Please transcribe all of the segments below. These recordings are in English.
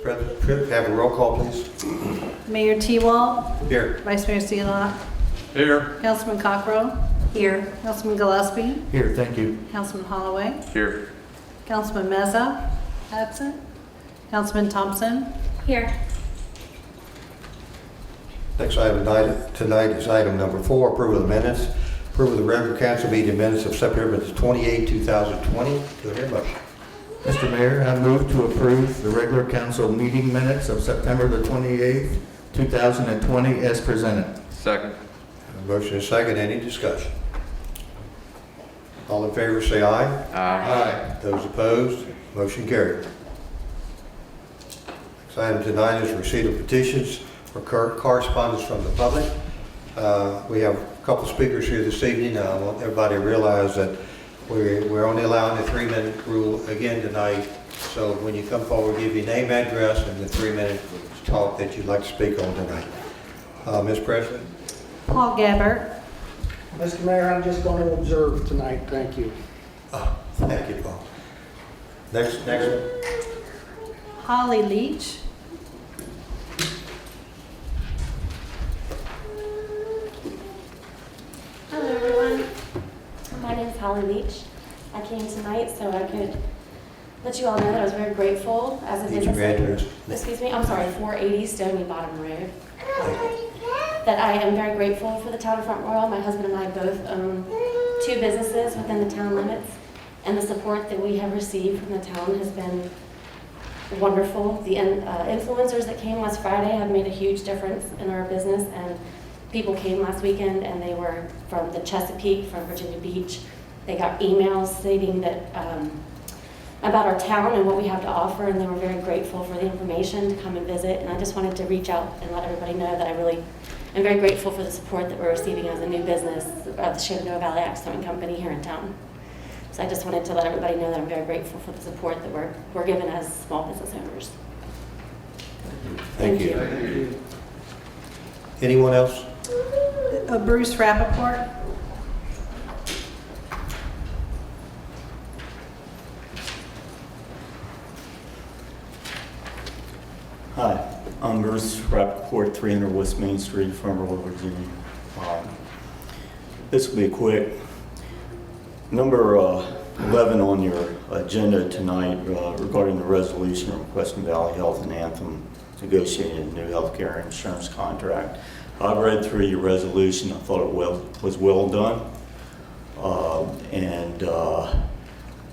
President, could we have a roll call, please? Mayor T-Wall, Here. Vice Mayor Seelot, Here. Councilman Cockrell, here. Councilman Gillespie, Here, thank you. Councilman Holloway, Here. Councilman Meza, absent. Councilman Thompson, Here. Next item tonight is item number 4, approval of the minutes. Approval of the regular council meeting minutes of September 28, 2020. Do I hear a motion? Mr. Mayor, I move to approve the regular council meeting minutes of September the 28th, 2020 as presented. Second. Motion is second. Any discussion? All in favor say aye. Aye. Those opposed, motion carried. Next item tonight is receipt of petitions for correspondence from the public. We have a couple speakers here this evening. I want everybody to realize that we're only allowing the 3-minute rule again tonight. So when you come forward, give your name, address, and the 3-minute talk that you'd like to speak on tonight. Ms. President? Paul Gabbert, Mr. Mayor, I'm just going to observe tonight. Thank you. Thank you, Paul. Next one. Holly Leach, Hello, everyone. My name is Holly Leach. I came tonight so I could let you all know that I was very grateful as a Need your business. address. Excuse me, I'm sorry, 480 Stony Bottom Road. Thank you. That I am very grateful for the town of Front Royal. My husband and I both own 2 businesses within the town limits, and the support that we have received from the town has been wonderful. The influencers that came last Friday have made a huge difference in our business, and people came last weekend and they were from the Chesapeake, from Virginia Beach. They got emails stating that about our town and what we have to offer, and they were very grateful for the information to come and visit. And I just wanted to reach out and let everybody know that I really am very grateful for the support that we're receiving as a new business of the Shenandoah Valley Axe Throwing Company here in town. So I just wanted to let everybody know that I'm very grateful for the support that we're given as small business owners. Thank you. Anyone else? Bruce Rappaport, Hi, I'm Bruce Rappaport, 300 West Main Street, Farmersville, Virginia. This will be quick. Number 11 on your agenda tonight regarding the resolution requesting Valley Health and Anthem negotiating a new health care insurance contract. I've read through your resolution. I thought it was well done. And I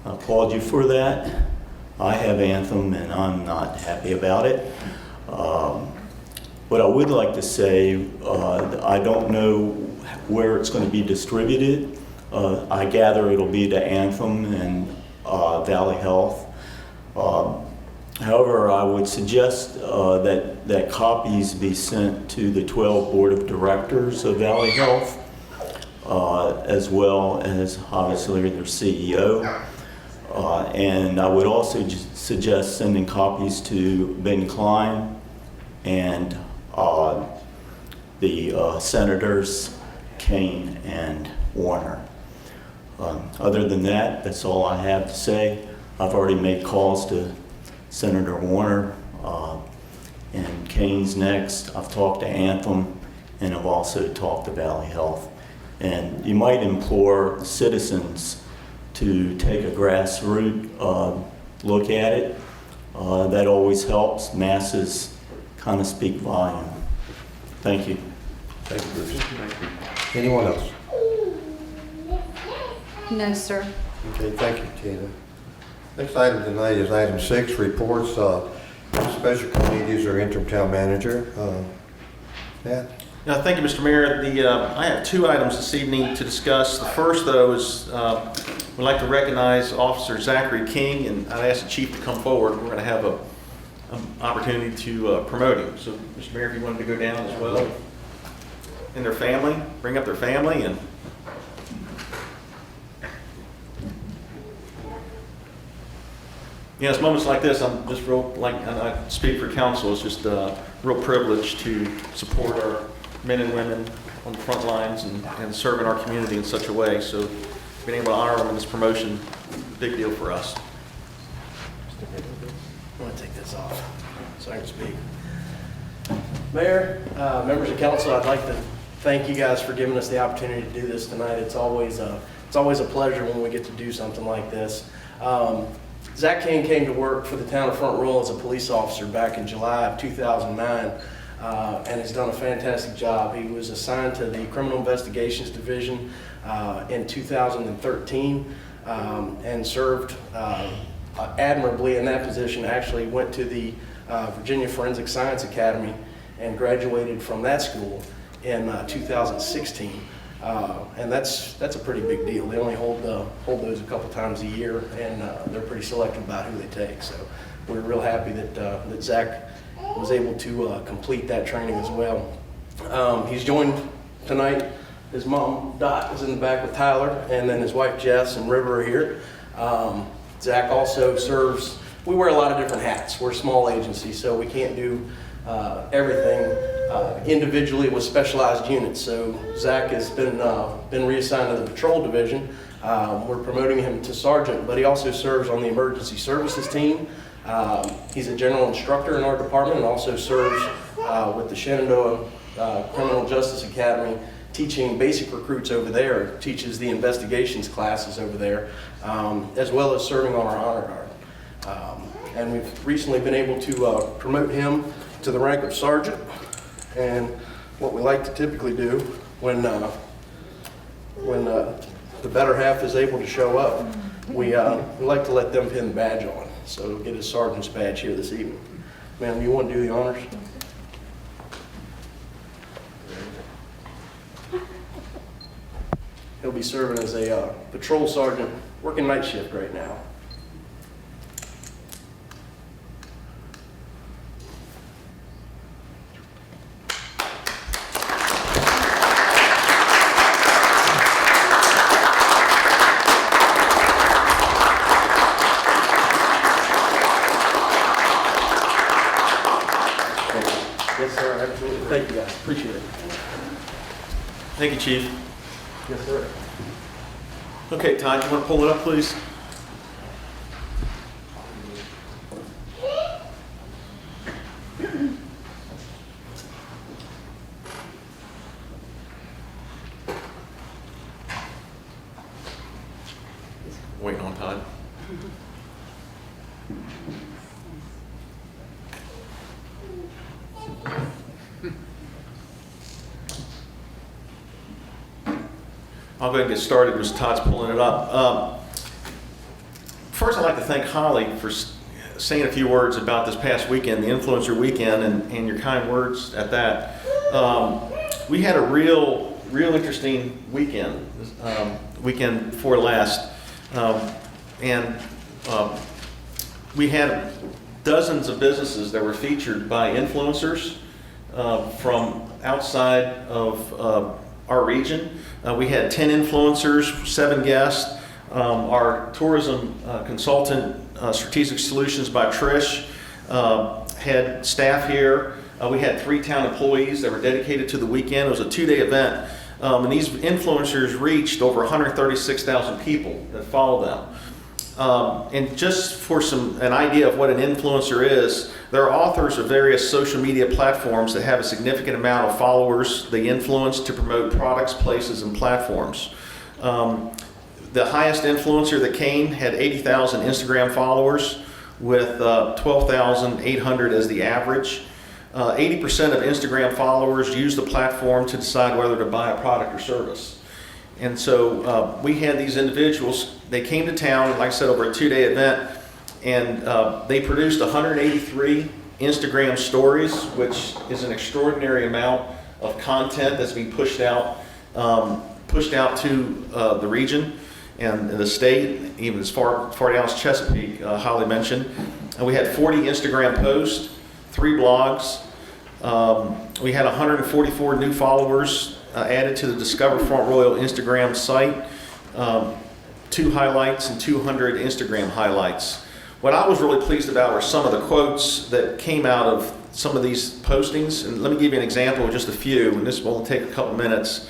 applaud you for that. I have Anthem and I'm not happy about it. What I would like to say, I don't know where it's going to be distributed. I gather it'll be to Anthem and Valley Health. However, I would suggest that copies be sent to the 12 Board of Directors of Valley Health, as well as obviously their CEO. And I would also suggest sending copies to Ben Klein and the Senators Kane and Warner. Other than that, that's all I have to say. I've already made calls to Senator Warner, and Kane's next. I've talked to Anthem, and I've also talked to Valley Health. And you might implore citizens to take a grassroots look at it. That always helps. Masses kind of speak volume. Thank you. Thank you, Bruce. Anyone else? no, sir. Okay, thank you, Tina. Next item tonight is item 6, reports, special committees or interim town manager. Matt? Yeah, thank you, Mr. Mayor. I have 2 items this evening to discuss. The first, though, is we'd like to recognize Officer Zachary King, and I'd ask the chief to come forward. We're going to have an opportunity to promote him. So, Mr. Mayor, if you wanted to go down as well, and their family, bring up their family, and it's moments like this. I'm just real, and I speak for council. It's just a real privilege to support our men and women on the front lines and serving our community in such a way. So being able to honor them in this promotion, big deal for us. I'm going to take this off so I can speak. Mayor, members of council, I'd like to thank you guys for giving us the opportunity to do this tonight. It's always a pleasure when we get to do something like this. Zach King came to work for the town of Front Royal as a police officer back in July of 2009 and has done a fantastic job. He was assigned to the Criminal Investigations Division in 2013 and served admirably in that position. Actually went to the Virginia Forensic Science Academy and graduated from that school in 2016. And that's a pretty big deal. They only hold those a couple times a year, and they're pretty selective about who they take. So we're real happy that Zach was able to complete that training as well. He's joined tonight. His mom, Dot, is in the back with Tyler, and then his wife, Jess, and River are here. Zach also serves, we wear a lot of different hats. We're a small agency, so we can't do everything individually with specialized units. So Zach has been reassigned to the patrol division. We're promoting him to sergeant, but he also serves on the emergency services team. He's a general instructor in our department and also serves with the Shenandoah Criminal Justice Academy, teaching basic recruits over there, teaches the investigations classes over there, as well as serving on our honor guard. And we've recently been able to promote him to the rank of sergeant. And what we like to typically do when the better half is able to show up, we like to let them pin the badge on. So he'll get his sergeant's badge here this evening. Ma'am, you want to do the honors? He'll be serving as a patrol sergeant, working night shift right now. Yes, sir, absolutely. Thank you, guys. Appreciate it. Thank you, Chief. Yes, sir. Okay, Todd, you want to pull it up, please? Waiting on Todd. I'll go ahead and get started as Todd's pulling it up. First, I'd like to thank Holly for saying a few words about this past weekend, the Influencer Weekend, and your kind words at that. We had a real interesting weekend, weekend before last, and we had dozens of businesses that were featured by influencers from outside of our region. We had 10 influencers, 7 guests. Our tourism consultant, Strategic Solutions by Trish, had staff here. We had 3 town employees that were dedicated to the weekend. It was a 2-day event. And these influencers reached over 136,000 people that follow them. And just for an idea of what an influencer is, they're authors of various social media platforms that have a significant amount of followers they influence to promote products, places, and platforms. The highest influencer that came had 80,000 Instagram followers with 12,800 as the average. 80% of Instagram followers use the platform to decide whether to buy a product or service. And so we had these individuals, they came to town, like I said, over a 2-day event, and they produced 183 Instagram stories, which is an extraordinary amount of content that's being pushed out to the region and the state, even as far down as Chesapeake, Holly mentioned. And we had 40 Instagram posts, 3 blogs. We had 144 new followers added to the Discover Front Royal Instagram site, 2 highlights and 200 Instagram highlights. What I was really pleased about were some of the quotes that came out of some of these postings. And let me give you an example of just a few, and this will take a couple minutes.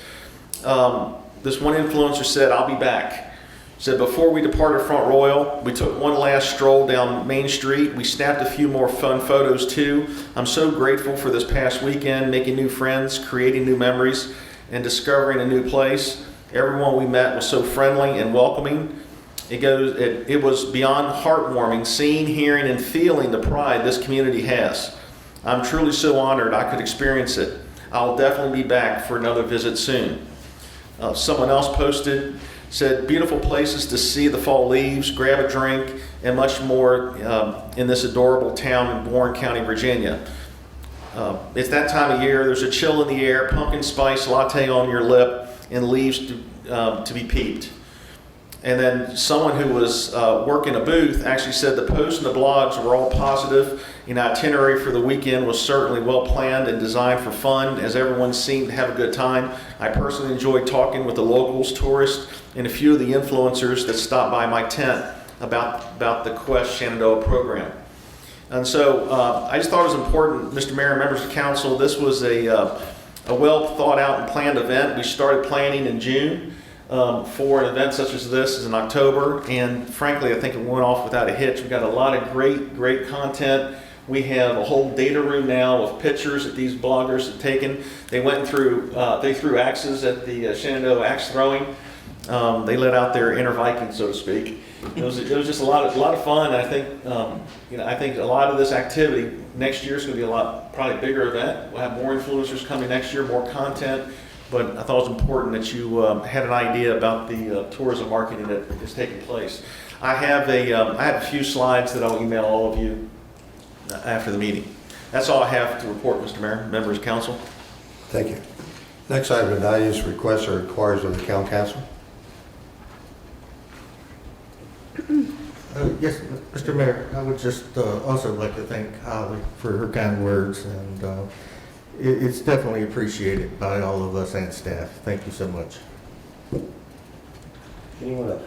This one influencer said, "I'll be back." Said, before we departed Front Royal, we took one last stroll down Main Street. We snapped a few more fun photos too. I'm so grateful for this past weekend, making new friends, creating new memories, and discovering a new place. Everyone we met was so friendly and welcoming. It was beyond heartwarming, seeing, hearing, and feeling the pride this community has. I'm truly so honored I could experience it. I'll definitely be back for another visit soon. Someone else posted, said, beautiful places to see the fall leaves, grab a drink, and much more in this adorable town in Warren County, Virginia. It's that time of year, there's a chill in the air, pumpkin spice latte on your lip, and leaves to be peeped. And then someone who was working a booth actually said the posts and the blogs were all positive. The itinerary for the weekend was certainly well planned and designed for fun, as everyone seemed to have a good time. I personally enjoyed talking with the locals, tourists, and a few of the influencers that stopped by my tent about the Quest Shenandoah program. And so I just thought it was important, Mr. Mayor and members of council, this was a well thought out and planned event. We started planning in June. For an event such as this is in October, and frankly, I think it went off without a hitch. We've got a lot of great content. We have a whole data room now of pictures that these bloggers have taken. They went through, they threw axes at the Shenandoah axe throwing. They let out their inner Viking, so to speak. It was just a lot of fun. And I think, I think a lot of this activity next year is going to be a lot, probably a bigger event. We'll have more influencers coming next year, more content. But I thought it was important that you had an idea about the tourism marketing that is taking place. I have a few slides that I'll email all of you after the meeting. That's all I have to report, Mr. Mayor, members of council. Thank you. Next item tonight is requests or inquiries of the county council. Yes, Mr. Mayor, I would just also like to thank Holly for her kind words, and it's definitely appreciated by all of us and staff. Thank you so much. Anyone else?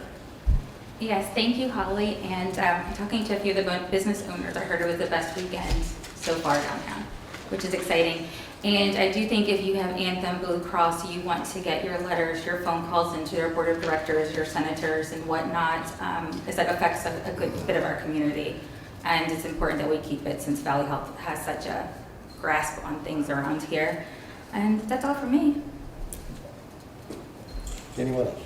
Yes, thank you, Holly. And talking to a few of the business owners, I heard it was the best weekend so far downtown, which is exciting. And I do think if you have Anthem, Blue Cross, you want to get your letters, your phone calls into your board of directors, your senators and whatnot, as that affects a good bit of our community. And it's important that we keep it since Valley Health has such a grasp on things around here. And that's all for me. Anyone else?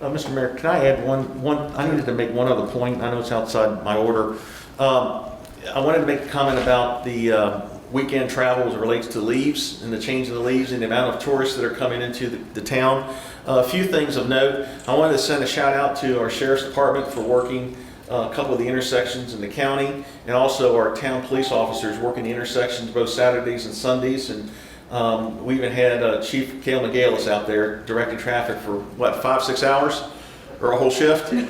Mr. Mayor, can I add one? I needed to make one other point. I know it's outside my order. I wanted to make a comment about the weekend travel as it relates to leaves and the change in the leaves and the amount of tourists that are coming into the town. A few things of note. I wanted to send a shout out to our Sheriff's Department for working a couple of the intersections in the county, and also our town police officers working the intersections both Saturdays and Sundays. And we even had Chief Cale McGalis out there directing traffic for, 5-6 hours? Or a whole shift? 10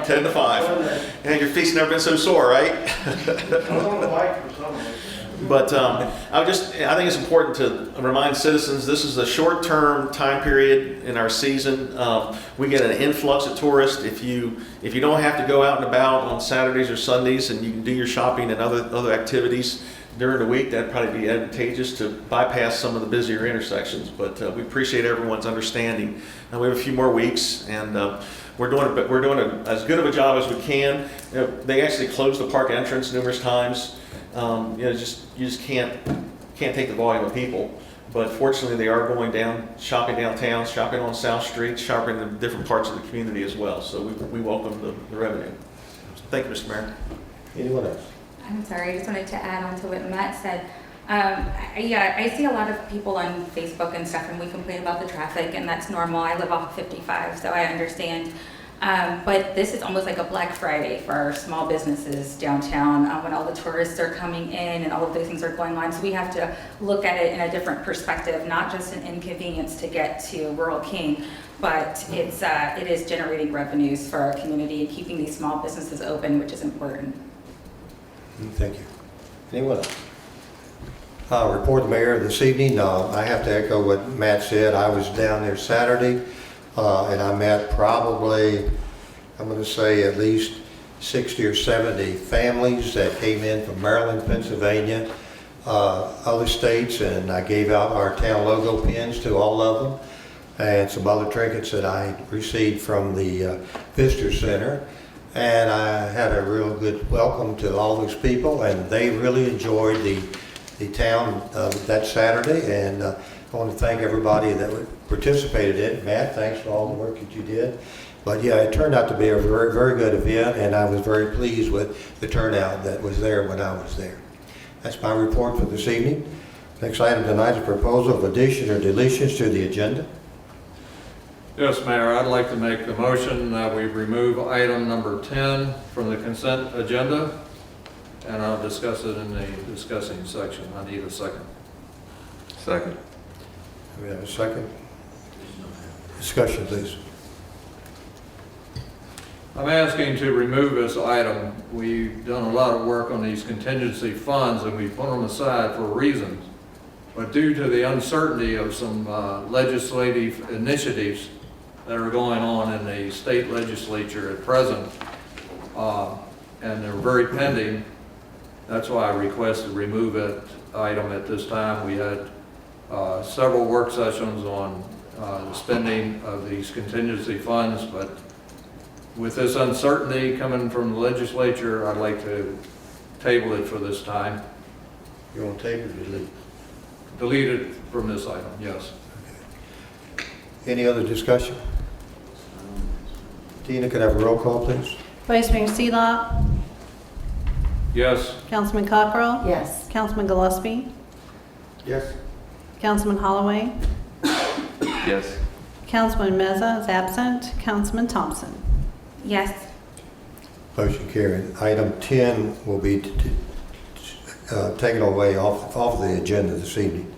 to 5. And your feet's never been so sore, right? I was on the bike for some of it. But I think it's important to remind citizens this is a short-term time period in our season. We get an influx of tourists. If you don't have to go out and about on Saturdays or Sundays, and you can do your shopping and other activities during the week, that'd probably be advantageous to bypass some of the busier intersections. But we appreciate everyone's understanding. And we have a few more weeks, and we're doing as good of a job as we can. They actually closed the park entrance numerous times. You just can't take the volume of people. But fortunately, they are going down, shopping downtown, shopping on South Street, shopping in different parts of the community as well. So we welcome the revenue. Thank you, Mr. Mayor. Anyone else? I'm sorry, I just wanted to add on to what Matt said. I see a lot of people on Facebook and stuff, and we complain about the traffic, and that's normal. I live off 55, so I understand. But this is almost like a Black Friday for our small businesses downtown when all the tourists are coming in and all of those things are going on. So we have to look at it in a different perspective, not just an inconvenience to get to Rural King, but it is generating revenues for our community and keeping these small businesses open, which is important. Thank you. Anyone else? Report the mayor this evening. I have to echo what Matt said. I was down there Saturday, and I met probably, I'm going to say at least 60 or 70 families that came in from Maryland, Pennsylvania, other states, and I gave out our town logo pins to all of them. and some other trinkets that I received from the Visitor Center. And I had a real good welcome to all those people, and they really enjoyed the town that Saturday. And I want to thank everybody that participated in it. Matt, thanks for all the work that you did. But yeah, it turned out to be a very, very good event, and I was very pleased with the turnout that was there when I was there. That's my report for this evening. Next item tonight is a proposal of addition or deletions to the agenda. Yes, Mayor, I'd like to make the motion that we remove item number 10 from the consent agenda, and I'll discuss it in the discussing section. I need a second. Second. Do we have a second? Discussion, please. I'm asking to remove this item. We've done a lot of work on these contingency funds, and we put them aside for reasons. But due to the uncertainty of some legislative initiatives that are going on in the state legislature at present, and they're very pending, that's why I requested remove that item at this time. We had several work sessions on the spending of these contingency funds, but with this uncertainty coming from the legislature, I'd like to table it for this time. You want to table or delete? Delete it from this item, yes. Any other discussion? Tina, could I have a roll call, please? Vice Mayor Seelot, Yes. Councilman Cockrell, Yes. Councilman Gillespie, Yes. Councilman Holloway, Yes. Councilman Meza is absent, Councilman Thompson. Yes. Motion carried. Item 10 will be taken away off the agenda this evening.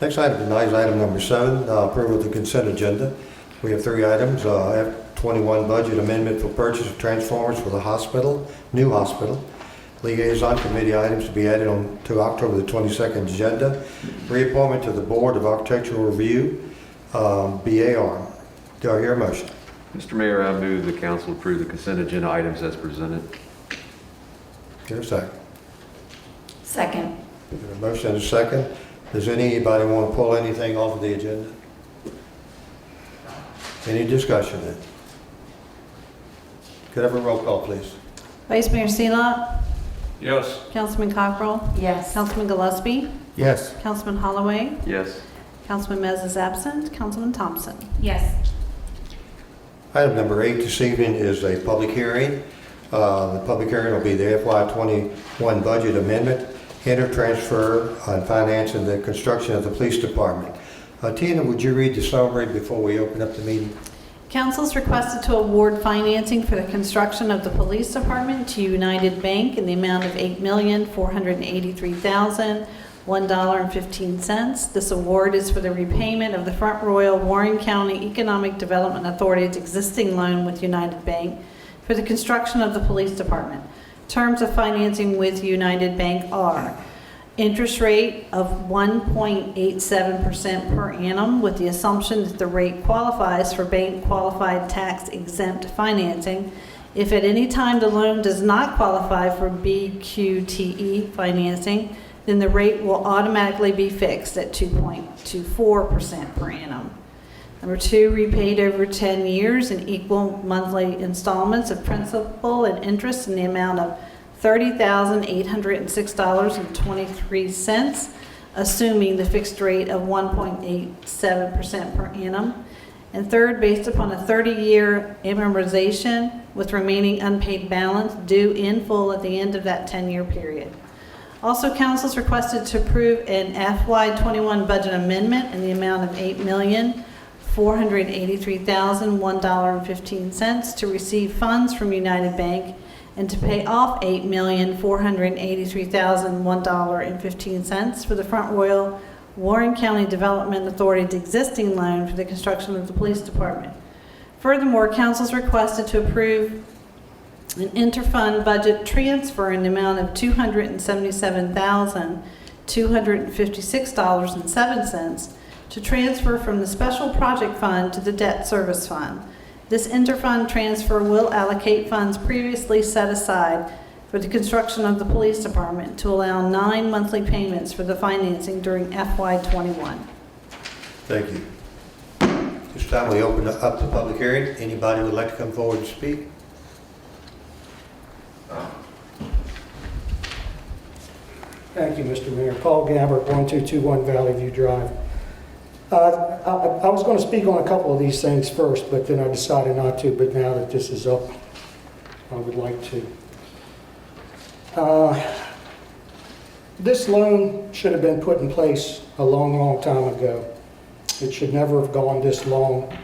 Next item tonight is item number 7, approval of the consent agenda. We have 3 items. F21 budget amendment for purchase of transformers for the hospital, new hospital. Liaison committee items to be added on to October the 22nd agenda. Reappointment to the Board of Architectural Review, BAR. Do I hear a motion? Mr. Mayor, I move the council approve the consent agenda items as presented. Hear a second. Second. We have a motion and a second. Does anybody want to pull anything off of the agenda? Any discussion then? Could I have a roll call, please? Vice Mayor Seelot, Yes. Councilman Cockrell, Yes. Councilman Gillespie, Yes. Councilman Holloway, Yes. Councilman Mez is absent, Councilman Thompson. Yes. Item number 8 this evening is a public hearing. The public hearing will be the FY21 budget amendment, inter-transfer on financing the construction of the police department. Tina, would you read the summary before we open up the meeting? Council is requested to award financing for the construction of the police department to United Bank in the amount of $8,483,001.15. This award is for the repayment of the Front Royal Warren County Economic Development Authority's existing loan with United Bank for the construction of the police department. Terms of financing with United Bank are interest rate of 1.87% per annum with the assumption that the rate qualifies for bank qualified tax exempt financing. If at any time the loan does not qualify for BQTE financing, then the rate will automatically be fixed at 2.24% per annum. Number 2, repaid over 10 years in equal monthly installments of principal and interest in the amount of $30,806.23, assuming the fixed rate of 1.87% per annum. And 3rd, based upon a 30-year amortization with remaining unpaid balance due in full at the end of that 10-year period. Also, council is requested to approve an FY21 budget amendment in the amount of $8,483,001.15 to receive funds from United Bank and to pay off $8,483,001.15 for the Front Royal Warren County Development Authority's existing loan for the construction of the police department. Furthermore, council is requested to approve an interfund budget transfer in the amount of $277,256.07 to transfer from the special project fund to the debt service fund. This interfund transfer will allocate funds previously set aside for the construction of the police department to allow 9 monthly payments for the financing during FY21. Thank you. This time we open up the public hearing. Anybody would like to come forward and speak? Thank you, Mr. Mayor. Paul Gabbard, 1221 Valley View Drive. I was going to speak on a couple of these things first, but then I decided not to, but now that this is up, I would like to. This loan should have been put in place a long, long time ago. It should never have gone this long.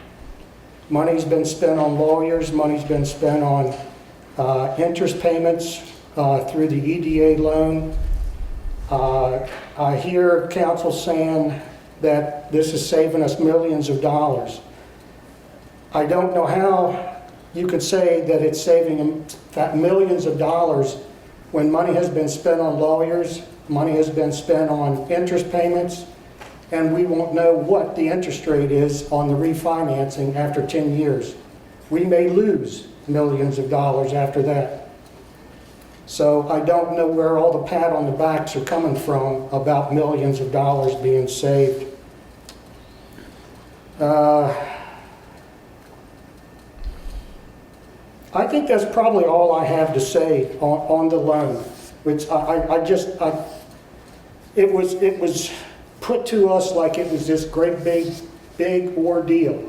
Money's been spent on lawyers, money's been spent on interest payments through the EDA loan. I hear council saying that this is saving us millions of dollars. I don't know how you could say that it's saving them that millions of dollars when money has been spent on lawyers, money has been spent on interest payments, and we won't know what the interest rate is on the refinancing after 10 years. We may lose millions of dollars after that. So I don't know where all the pat on the backs are coming from about millions of dollars being saved. I think that's probably all I have to say on the loan, which it was put to us like it was this great big ordeal.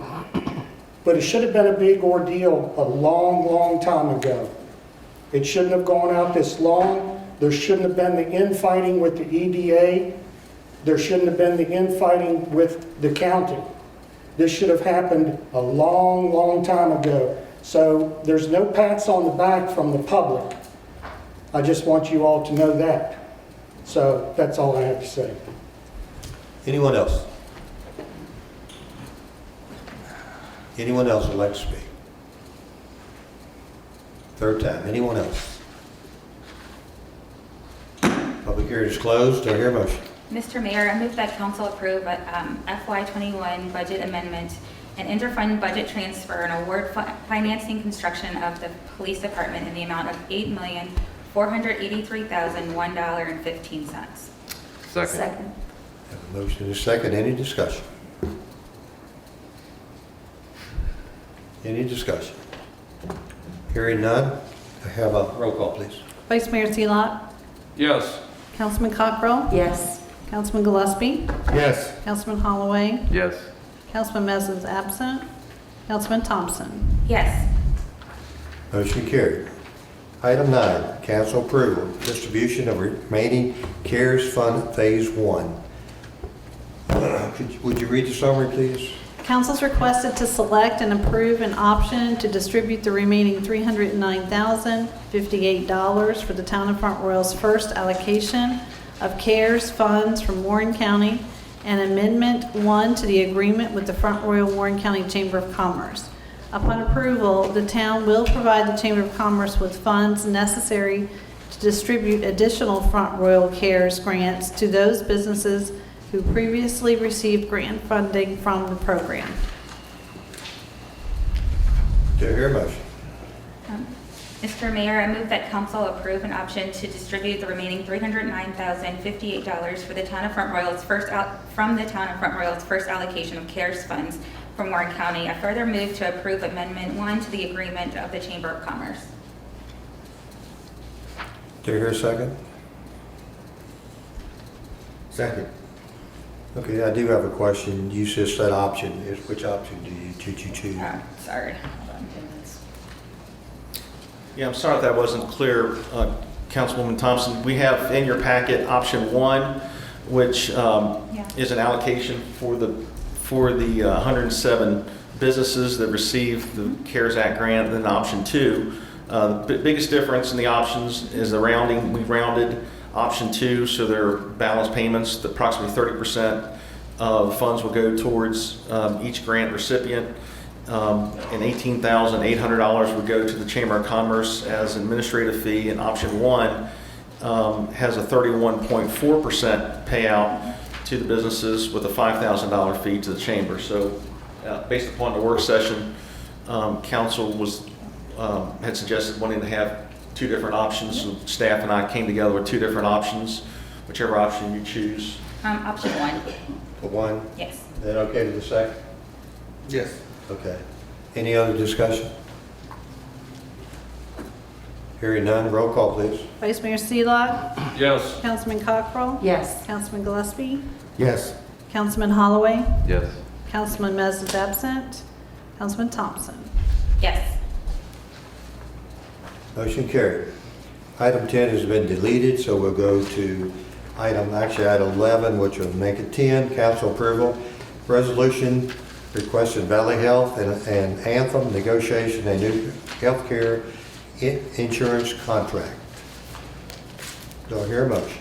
But it should have been a big ordeal a long, long time ago. It shouldn't have gone out this long. There shouldn't have been the infighting with the EDA. There shouldn't have been the infighting with the county. This should have happened a long, long time ago. So there's no pats on the back from the public. I just want you all to know that. So that's all I have to say. Anyone else? Anyone else would like to speak? Third time. Anyone else? Public hearing is closed. Do I hear a motion? Mr. Mayor, I move that council approve a FY21 budget amendment and interfund budget transfer and award financing construction of the police department in the amount of $8,483,001.15. Second. Have a motion and a second. Any discussion? Any discussion? Hearing none, I have a roll call, please. Vice Mayor Seelot? Yes. Councilman Cockrell? Yes. Councilman Gillespie? Yes. Councilman Holloway? Yes. Councilman Mezins absent. Councilman Thompson? Yes. Motion carried. Item 9, council approval, distribution of remaining CARES Fund Phase 1. Would you read the summary, please? Council's requested to select and approve an option to distribute the remaining $309,058 for the Town of Front Royal's first allocation of CARES funds from Warren County and Amendment 1 to the agreement with the Front Royal Warren County Chamber of Commerce. Upon approval, the town will provide the Chamber of Commerce with funds necessary to distribute additional Front Royal CARES grants to those businesses who previously received grant funding from the program. Do I hear a motion? Mr. Mayor, I move that council approve an option to distribute the remaining $309,058 for the Town of Front Royal's first allocation of CARES funds from Warren County. I further move to approve Amendment 1 to the agreement of the Chamber of Commerce. Do I hear a second? Second. Okay, I do have a question. You just said option. Which option did you choose? Sorry. Hold on. Yeah, I'm sorry if that wasn't clear, Councilwoman Thompson. We have in your packet option 1, which is an allocation for the 107 businesses that received the CARES Act grant. And then option 2, the biggest difference in the options is the rounding. We rounded option 2, so their balance payments, approximately 30% of funds will go towards each grant recipient. And $18,800 would go to the Chamber of Commerce as an administrative fee, and option 1 has a 31.4% payout to the businesses with a $5,000 fee to the Chamber. So based upon the work session, council had suggested wanting to have 2 different options. So staff and I came together with 2 different options, whichever option you choose. Option 1. The 1? Yes. Then okay to the second? Yes. Okay. Any other discussion? Hearing none, roll call, please. Vice Mayor Seelock, Yes. Councilman Cockrell, Yes. Councilman Gillespie, Yes. Councilman Holloway, Yes. Councilman Mez is absent, Councilman Thompson. Yes. Motion carried. Item 10 has been deleted, so we'll go to item 11, which will make it 10, council approval. Resolution requesting Valley Health and Anthem negotiation a new healthcare insurance contract. Do I hear a motion?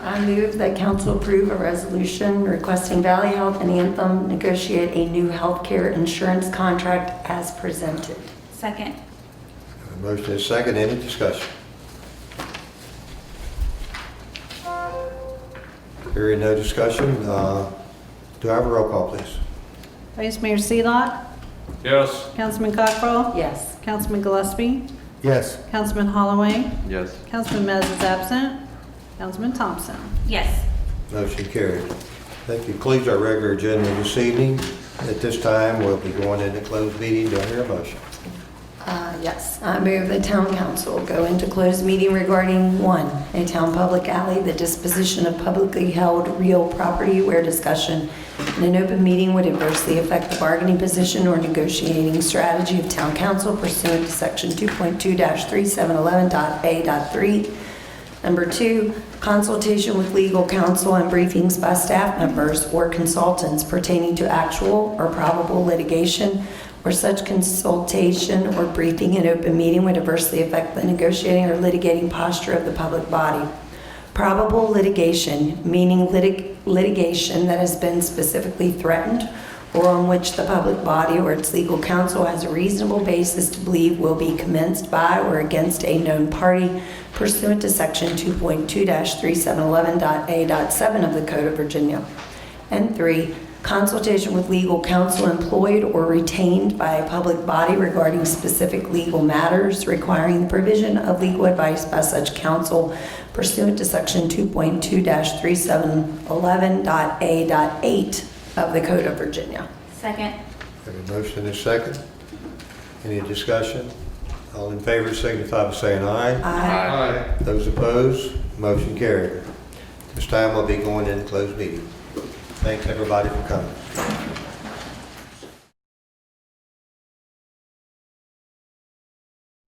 I move that council approve a resolution requesting Valley Health and Anthem negotiate a new healthcare insurance contract as presented. Second. A motion is second. Any discussion? Hearing no discussion, do I have a roll call, please? Vice Mayor Seelock, Yes. Councilman Cockrell, Yes. Councilman Gillespie, Yes. Councilman Holloway, Yes. Councilman Mez is absent, Councilman Thompson. Yes. Motion carried. That concludes our regular agenda this evening. At this time, we'll be going into closed meeting. Do I hear a motion? Yes. I move the town council go into closed meeting regarding 1, a town public alley, the disposition of publicly held real property where discussion in an open meeting would adversely affect the bargaining position or negotiating strategy of town council pursuant to section 2.2-3711.a.3. Number 2, consultation with legal counsel and briefings by staff members or consultants pertaining to actual or probable litigation, or such consultation or briefing in open meeting would adversely affect the negotiating or litigating posture of the public body. Probable litigation, meaning litigation that has been specifically threatened or on which the public body or its legal counsel has a reasonable basis to believe will be commenced by or against a known party pursuant to section 2.2-3711.a.7 of the Code of Virginia. And 3, consultation with legal counsel employed or retained by a public body regarding specific legal matters requiring the provision of legal advice by such counsel pursuant to section 2.2-3711.a.8 of the Code of Virginia. Second. Have a motion and a second. Any discussion? All in favor signify by saying aye. Aye. Those opposed, motion carried. This time we'll be going into closed meeting. Thanks, everybody, for coming.